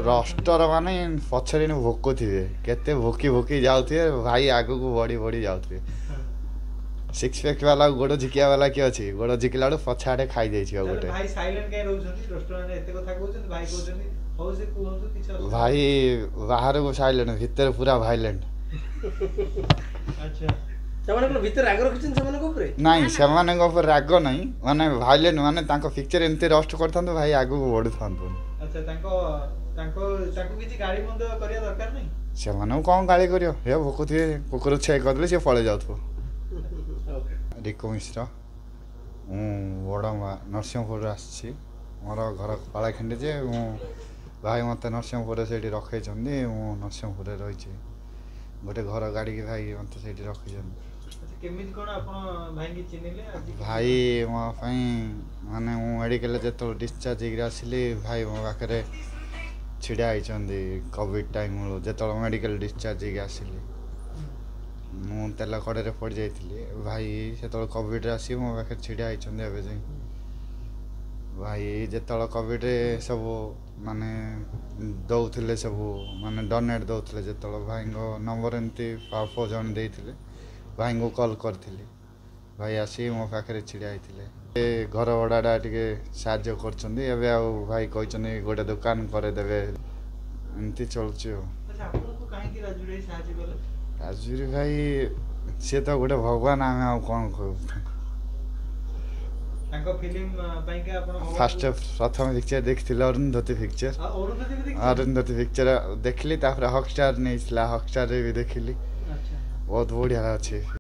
Roster माने पछरे भोक थे केते भोकी भोकी जाऊे भाई आग को बढ़ी बढ़ी जाऊे सिक्स पैक वाला गोड़ झिकिया वाला किए अच्छी गोड़ झिकला बेलू पछाड़े खाई जाइए गोटे भाई बाहर को साइलेंट भितर पूरा भाइलेंट नहीं से राग नहीं माने भाइलेंट माने पिक्चर एमती रस्ट कर भाई आग को बढ़ु था से कौन गाड़ी कर भोक थे कुकुर छे करदे सी पलि जाऊ रिको मिश्र बड़ नरसिंहपुर आसी मोर घर पालाखिंडी जे भाई मत नरसिंहपुर से रखे नरसिंहपुर रही गोटे घर गाड़ी की भाई मत से रखे भाई मो माने मेडिकल जो डिस्चार्ज आसली भाई मो पाखे छिड़ा होती कोविड टाइम जो मेडिकल डिस्चार्ज आसली मु तेल कड़े पड़ जाइए भाई से कोविड आसी मो पाखे छिड़ा होती भाई जो कोविड सब माने दौले सब माने डोनेट दौले जो भाई नंबर एमती पाप जन देते भाई को कॉल करी भाई आसी मो पाखे छिड़ा होते घर भड़ाटा टे साज्य कर भाई कहते गोटे दुकान करदेवे एमती चलुची राजूरी भाई सी तो गोटे भगवान आम आ कौन कह फास्ट प्रथम पिक्चर देखी अरुंधति पिक्चर देखली हॉटस्टार नहीं हॉटस्टार भी देखली बहुत बढ़िया अच्छे।